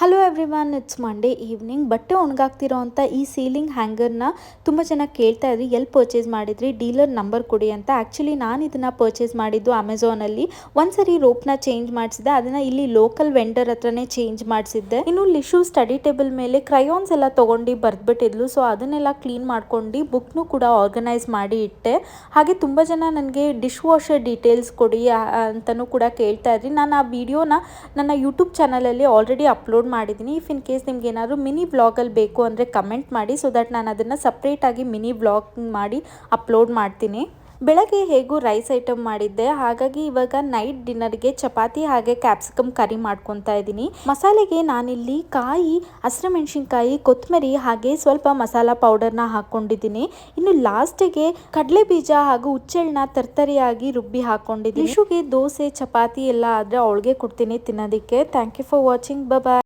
Hello everyone, it's Monday evening. ಬಟ್ಟೆ ಒಣಗಾಕ್ತಿರೋ ಅಂಥ ಈ ಸೀಲಿಂಗ್ ಹ್ಯಾಂಗರ್ನ ತುಂಬ ಜನ ಕೇಳ್ತಾ ಇದ್ರಿ, ಎಲ್ಲಿ ಪರ್ಚೇಸ್ ಮಾಡಿದ್ರಿ, ಡೀಲರ್ ನಂಬರ್ ಕೊಡಿ ಅಂತ. ಆ್ಯಕ್ಚುಲಿ ನಾನು ಇದನ್ನು ಪರ್ಚೇಸ್ ಮಾಡಿದ್ದು ಅಮೆಝಾನಲ್ಲಿ. ಒಂದ್ಸರಿ ರೋಪ್ನ ಚೇಂಜ್ ಮಾಡಿಸಿದ್ದೆ, ಅದನ್ನು ಇಲ್ಲಿ ಲೋಕಲ್ ವೆಂಡರ್ ಹತ್ರನೇ ಚೇಂಜ್ ಮಾಡಿಸಿದ್ದೆ. ಇನ್ನು ಲಿಶು ಸ್ಟಡಿ ಟೇಬಲ್ ಮೇಲೆ ಕ್ರಯಾನ್ಸ್ ಎಲ್ಲ ತೊಗೊಂಡು ಬರೆದ್ಬಿಟ್ಟಿದ್ಲು. ಸೊ ಅದನ್ನೆಲ್ಲ ಕ್ಲೀನ್ ಮಾಡ್ಕೊಂಡು ಬುಕ್ನು ಕೂಡ ಆರ್ಗನೈಸ್ ಮಾಡಿ ಇಟ್ಟೆ. ಹಾಗೆ ತುಂಬ ಜನ ನನಗೆ ಡಿಶ್ ವಾಷರ್ ಡೀಟೇಲ್ಸ್ ಕೊಡಿ ಅಂತಲೂ ಕೂಡ ಕೇಳ್ತಾ ಇದ್ರಿ. ನಾನು ಆ ವಿಡಿಯೋನ ನನ್ನ ಯೂಟ್ಯೂಬ್ ಚಾನಲಲ್ಲಿ ಆಲ್ರೆಡಿ ಅಪ್ಲೋಡ್ ಮಾಡಿದ್ದೀನಿ. ಇಫ್ ಇನ್ ಕೇಸ್ ನಿಮ್ಗೆ ಏನಾದ್ರು ಮಿನಿ ವ್ಲಾಗಲ್ಲಿ ಬೇಕು ಅಂದರೆ ಕಮೆಂಟ್ ಮಾಡಿ, ಸೊ ದಟ್ ನಾನು ಅದನ್ನು ಸಪ್ರೇಟಾಗಿ ಮಿನಿ ವ್ಲಾಗ್ ಮಾಡಿ ಅಪ್ಲೋಡ್ ಮಾಡ್ತೀನಿ. ಬೆಳಗ್ಗೆ ಹೇಗೂ ರೈಸ್ ಐಟಮ್ ಮಾಡಿದ್ದೆ, ಹಾಗಾಗಿ ಇವಾಗ ನೈಟ್ ಡಿನ್ನರ್ಗೆ ಚಪಾತಿ ಹಾಗೆ ಕ್ಯಾಪ್ಸಿಕಮ್ ಕರಿ ಮಾಡ್ಕೊತಾ ಇದ್ದೀನಿ. ಮಸಾಲೆಗೆ ನಾನಿಲ್ಲಿ ಕಾಯಿ, ಹಸಿಮೆಣಸಿನ್ಕಾಯಿ, ಕೊತ್ತಂಬರಿ ಹಾಗೆ ಸ್ವಲ್ಪ ಮಸಾಲ ಪೌಡರ್ನ ಹಾಕ್ಕೊಂಡಿದ್ದೀನಿ. ಇನ್ನು ಲಾಸ್ಟಿಗೆ ಕಡಲೆ ಬೀಜ ಹಾಗೂ ಹುಚ್ಚೆಳ್ಳನ್ನ ತರ್ತರಿಯಾಗಿ ರುಬ್ಬಿ ಹಾಕ್ಕೊಂಡಿದ್ದೀನಿ. ಇಶುಗೆ ದೋಸೆ ಚಪಾತಿ ಎಲ್ಲ ಆದರೆ ಅವಳಿಗೆ ಕೊಡ್ತೀನಿ ತಿನ್ನೋದಕ್ಕೆ. Thank you for watching. Bye.